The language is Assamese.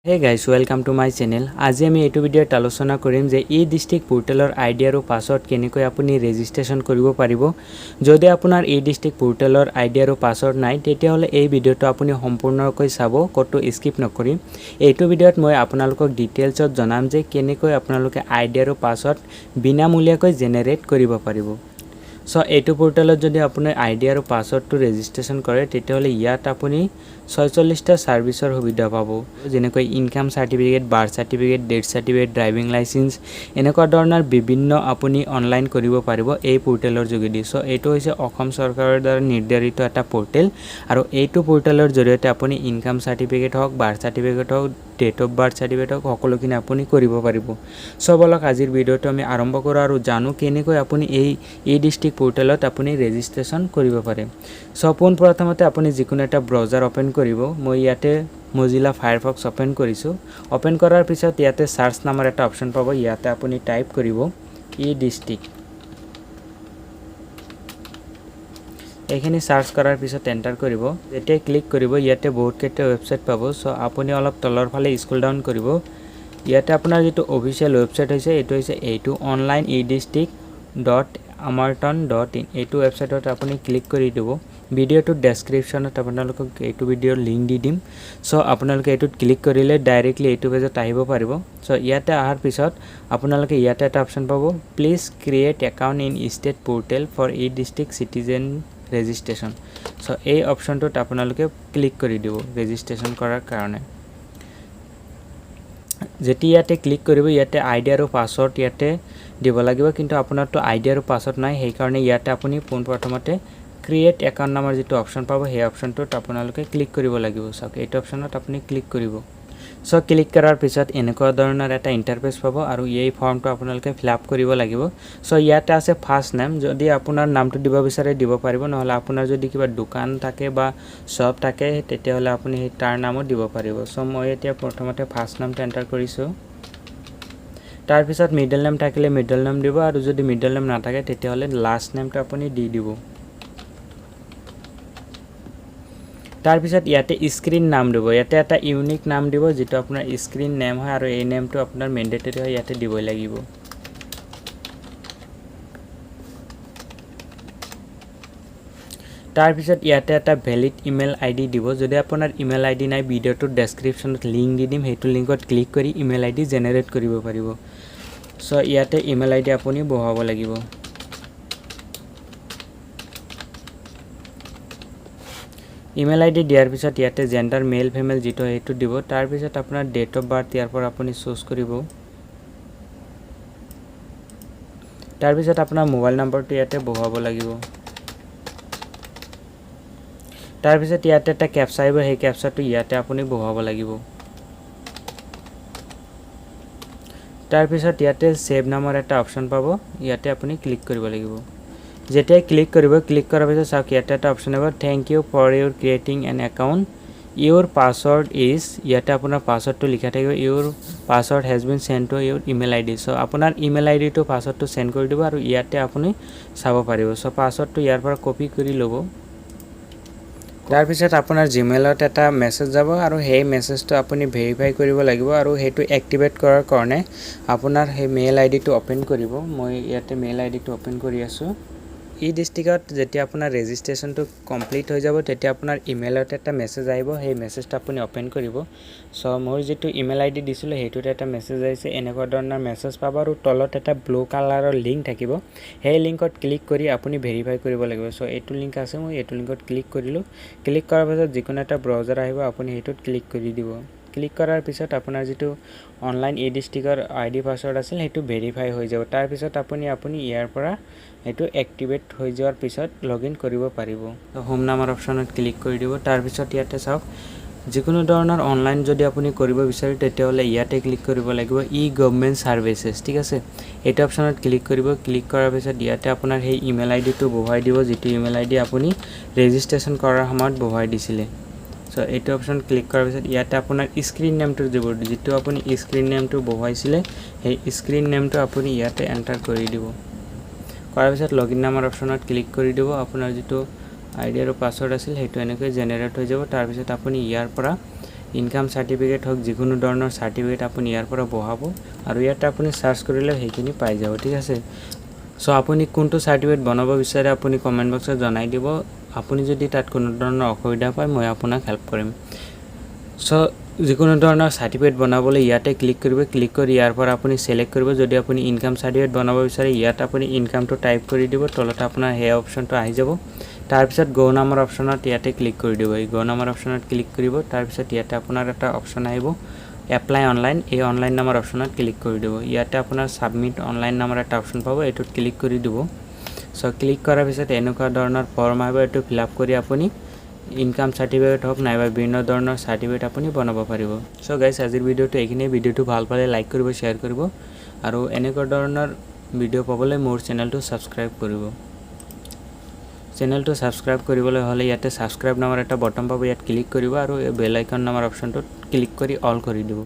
Hey guys, welcome to my channel. আজি আমি এইটো ভিডিঅ'ত আলোচনা কৰিম যে Edistrict পোৰ্টেলৰ আইডি আৰু পাছৱৰ্ড কেনেকৈ আপুনি ৰেজিষ্ট্ৰেচন কৰিব পাৰিব। যদি আপোনাৰ Edistrict পোৰ্টেলৰ আইডি আৰু পাছৱৰ্ড নাই তেতিয়া হলে এই ভিডিঅ'টো আপুনি সম্পূৰ্ণকৈ চাব, কতো স্কিপ নকৰি। এইটো ভিডিঅ'ত মই আপোনালোকক ডিটেইলছত জনাম যে কেনেকৈ আপোনালোকে আইডি আৰু পাছৱৰ্ড বিনামূলীয়াকৈ জেনেৰেট কৰিব পাৰিব। So এইটো পোৰ্টেলত যদি আপুনি আইডি আৰু পাছৱৰ্ডটো ৰেজিষ্ট্ৰেচন কৰে তেতিয়া হলে ইয়াত আপুনি 46টা সাৰ্ভিসৰ সুবিধা পাব, যেনেকৈ income certificate, birth certificate, death certificate, driving licence এনেকুৱা ধৰণৰ বিভিন্ন আপুনি অনলাইন কৰিব পাৰিব এই পোৰ্টেলৰ যোগেদি। সো এইটো হৈছে অসম চৰকাৰৰ দ্বাৰা নিৰ্ধাৰিত এটা পোৰ্টেল আৰু এইটো পোৰ্টেলৰ জৰিয়তে আপুনি ইনকাম সাৰ্টিফিকেট হওক, বাৰ্থ সাৰ্টিফিকেট হওক, ডেট অফ বাৰ্থ সাৰ্টিফিকেট হওক সকলোখিনি আপুনি কৰিব পাৰিব। সো বলক আজিৰ ভিডিঅ'টো আমি আৰম্ভ কৰো আৰু জানো কেনেকৈ আপুনি এই Edistrict পোৰ্টেলত আপুনি ৰেজিষ্ট্ৰেচন কৰিব পাৰে। সো প্ৰথমতে আপুনি যিকোনো এটা ব্ৰাউজাৰ ওপেন কৰিব। মই ইয়াতে Mozilla Firefox ওপেন কৰিছো। ওপেন কৰাৰ পিছত ইয়াতে সাৰ্চ নামৰ এটা অপচন পাব। ইয়াতে আপুনি টাইপ কৰিব Edistrict। এখানে সাৰ্চ কৰাৰ পিছত এন্টাৰ কৰিব। যেতিয়া ক্লিক কৰিব ইয়াতে বহুত কেইটা ওয়েবসাইট পাব। সো আপুনি অলপ তলৰ ফালে স্ক্ৰল ডাউন কৰিব। ইয়াতে আপোনাৰ যেটো অফিশিয়াল ওয়েবসাইট হৈছে এটো হৈছে এইটো onlinedistrict.amarton.in। এইটো ওয়েবসাইটত আপুনি ক্লিক কৰি দিব। ভিডিওটো ডেসক্ৰিপচনত আপোনালোকক এইটো ভিডিওৰ লিংক দি দিম। সো আপোনালোকে এইটোত ক্লিক কৰিলে ডাইৰেক্টলি এইটো পেজত আহিব পাৰিব। সো ইয়াতে আহাৰ পিছত আপোনালোকে ইয়াতে এটা অপচন পাব, please create account in state portal for Edistrict citizen registration. So এই অপচনটোত আপোনালোকে ক্লিক কৰি দিব ৰেজিষ্ট্ৰেচন কৰাৰ কাৰণে। যেতিয়া ইয়াতে ক্লিক কৰিব ইয়াতে আইডি আৰু পাছৱৰ্ড ইয়াতে দিব লাগিব, কিন্তু আপোনাৰটো আইডি আৰু পাছৱৰ্ড নাই, সেই কাৰণে ইয়াতে আপুনি প্ৰথমতে ক্ৰিয়েট একাউন্ট নামৰ যেটো অপচন পাব সেই অপচনটোত আপোনালোকে ক্লিক কৰিব লাগিব। সো এইটো অপচনত আপুনি ক্লিক কৰিব। সো ক্লিক কৰাৰ পিছত এনেকুৱা ধৰণৰ এটা ইন্টাৰফেস পাব আৰু এই ফৰ্মটো আপোনালোকে ফিলআপ কৰিব লাগিব। সো ইয়াতে আছে ফাৰ্স্ট নেম, যদি আপোনাৰ নামটো দিব বিচাৰে দিব পাৰিব, নহলে আপোনাৰ যদি কিবা দোকান থাকে বা শপ থাকে তেতিয়া হলে আপুনি তাৰ নামও দিব পাৰিব। সো মই এতিয়া প্ৰথমতে ফাৰ্স্ট নামটো এন্টাৰ কৰিছো। তাৰ পিছত মিডল নেম থাকিলে মিডল নেম দিব, আৰু যদি মিডল নেম নাথাকে তেতিয়া হলে লাষ্ট নেমটো আপুনি দি দিব। তাৰ পিছত ইয়াতে স্ক্ৰিন নাম দিব। ইয়াতে এটা ইউনিক নাম দিব যেটো আপোনাৰ স্ক্ৰিন নেম হয়, আৰু এই নেমটো আপোনাৰ ম্যান্ডেটৰি হয়, ইয়াতে দিবই লাগিব। তাৰ পিছত ইয়াতে এটা ভ্যালিড ইমেইল আইডি দিব। যদি আপোনাৰ ইমেইল আইডি নাই ভিডিওটোৰ ডেসক্ৰিপচনত লিংক দি দিম, হেতু লিংকত ক্লিক কৰি ইমেইল আইডি জেনাৰেট কৰিব পাৰিব। সো ইয়াতে ইমেইল আইডি আপুনি বহাব লাগিব। ইমেইল আইডি দিয়াৰ পিছত ইয়াতে জেন্ডাৰ মেল ফিমেল যেটো হেতু দিব। তাৰ পিছত আপোনাৰ ডেট অফ বাৰ্থ ইয়াৰ পৰা আপুনি চুজ কৰিব। তাৰ পিছত আপোনাৰ মোবাইল নম্বৰটো ইয়াতে বহাব লাগিব। তাৰ পিছত ইয়াতে এটা ক্যাপচা আহিব, সেই ক্যাপচাটো ইয়াতে আপুনি বহাব লাগিব। তাৰ পিছত ইয়াতে সেভ নামৰ এটা অপচন পাব, ইয়াতে আপুনি ক্লিক কৰিব লাগিব। যেতিয়া ক্লিক কৰিব, ক্লিক কৰাৰ পিছত চাওক ইয়াতে এটা অপচন আহিব, thank you for your creating an account, your password is, ইয়াতে আপোনাৰ পাছৱৰ্ডটো লিখা থাকিব, your password has been send to your email ID. So আপোনাৰ ইমেইল আইডিটো পাছৱৰ্ডটো সেন্ড কৰি দিব আৰু ইয়াতে আপুনি চাব পাৰিব। সো পাছৱৰ্ডটো ইয়াৰ পৰা কপি কৰি ল'ব। তাৰ পিছত আপোনাৰ জিমেইলত এটা মেছেজ যাব আৰু সেই মেছেজটো আপুনি ভেৰিফাই কৰিব লাগিব, আৰু হেতু এক্টিভেট কৰাৰ কাৰণে আপোনাৰ সেই মেইল আইডিটো ওপেন কৰিব। মই ইয়াতে মেইল আইডিটো ওপেন কৰি আছো। Edistrictত যেতিয়া আপোনাৰ ৰেজিষ্ট্ৰেচনটো কমপ্লিট হৈ যাব তেতিয়া আপোনাৰ ইমেইলত এটা মেছেজ আহিব, সেই মেছেজটো আপুনি ওপেন কৰিব। সো মোৰ যেটো ইমেইল আইডি দিছিল হেতুত এটা মেছেজ আহিছে, এনেকুৱা ধৰণৰ মেছেজ পাব আৰু তলত এটা ব্লু কালাৰৰ লিংক থাকিব, সেই লিংকত ক্লিক কৰি আপুনি ভেৰিফাই কৰিব লাগিব। সো এইটো লিংক আছে, মই এইটো লিংকত ক্লিক কৰিলো। ক্লিক কৰাৰ পিছত যিকোনো এটা ব্ৰাউজাৰ আহিব, আপুনি হেতুত ক্লিক কৰি দিব। ক্লিক কৰাৰ পিছত আপোনাৰ যেটো অনলাইন Edistrictৰ আইডি পাছৱৰ্ড আছিল হেতু ভেৰিফাই হৈ যাব। তাৰ পিছত আপুনি ইয়াৰ পৰা হেতু এক্টিভেট হৈ যোৱাৰ পিছত লগইন কৰিব পাৰিব। হোম নামৰ অপচনত ক্লিক কৰি দিব। তাৰ পিছত ইয়াতে চাওক যিকোনো ধৰণৰ অনলাইন যদি আপুনি কৰিব বিচাৰে তেতিয়া হলে ইয়াতে ক্লিক কৰিব লাগিব ই গভৰ্নমেন্ট সাৰ্ভিসেস, ঠিক আছে। এইটো অপচনত ক্লিক কৰিব। ক্লিক কৰাৰ পিছত ইয়াতে আপোনাৰ সেই ইমেইল আইডিটো বহাই দিব যেটো ইমেইল আইডি আপুনি ৰেজিষ্ট্ৰেচন কৰাৰ সময়ত বহাই দিছিলে। সো এইটো অপচন ক্লিক কৰাৰ পিছত ইয়াতে আপোনাৰ স্ক্ৰিন নেমটো দিব, যেটো আপুনি স্ক্ৰিন নেমটো বহাইছিলে সেই স্ক্ৰিন নেমটো আপুনি ইয়াতে এন্টাৰ কৰি দিব। কৰাৰ পিছত লগইন নামৰ অপচনত ক্লিক কৰি দিব। আপোনাৰ যেটো আইডি আৰু পাছৱৰ্ড আছিল হেতু এনেকৈ জেনাৰেট হৈ যাব। তাৰ পিছত আপুনি ইয়াৰ পৰা ইনকাম সাৰ্টিফিকেট হোক যিকোনো ধৰণৰ সাৰ্টিফিকেট আপুনি ইয়াৰ পৰা বহাব আৰু ইয়াতে আপুনি সাৰ্চ কৰিলে সেইখিনি পাই যাব ঠিক আছে সো আপুনি কোনটো সাৰ্টিফিকেট বনাব বিচাৰে আপুনি কমেন্ট বক্সত জনাই দিব আপুনি যদি তাত কোনো ধৰণৰ অসুবিধা পায় মই আপোনাক হেল্প কৰিম সো যিকোনো ধৰণৰ সাৰ্টিফিকেট বনাবলৈ ইয়াতে ক্লিক কৰিব ক্লিক কৰি ইয়াৰ পৰা আপুনি সিলেক্ট কৰিব যদি আপুনি ইনকাম সাৰ্টিফিকেট বনাব বিচাৰে ইয়াত আপুনি ইনকামটো টাইপ কৰি দিব তলতে আপোনাৰ হে অপচনটো আহি যাব তাৰ পিছত গো নামৰ অপচনত ইয়াতে ক্লিক কৰি দিব এই গো নামৰ অপচনত ক্লিক কৰিব তাৰ পিছত ইয়াতে আপোনাৰ এটা অপচন আহিব এপ্লাই অনলাইন এই অনলাইন নামৰ অপচনত ক্লিক কৰি দিব ইয়াতে আপোনাৰ সাবমিট অনলাইন নামৰ এটা অপচন পাব এটোত ক্লিক কৰি দিব সো ক্লিক কৰাৰ পিছত এনেকুৱা ধৰণৰ ফৰ্ম আহিব এটো ফিল আপ কৰি আপুনি ইনকাম সাৰ্টিফিকেট হোক নাইবা বিভিন্ন ধৰণৰ সাৰ্টিফিকেট আপুনি বনাব পাৰিব সো গাইস আজিৰ ভিডিওটো এইখিনি ভিডিওটো ভাল পালে লাইক কৰিব শেয়াৰ কৰিব আৰু এনেকুৱা ধৰণৰ ভিডিও পাবলৈ মোৰ চেনেলটো সাবস্ক্ৰাইব কৰিব চেনেলটো সাবস্ক্ৰাইব কৰিবলৈ হলে ইয়াতে সাবস্ক্ৰাইব নামৰ এটা বটন পাব ইয়াত ক্লিক কৰিব আৰু বেল আইকন নামৰ অপচনটোত ক্লিক কৰি অল কৰি দিব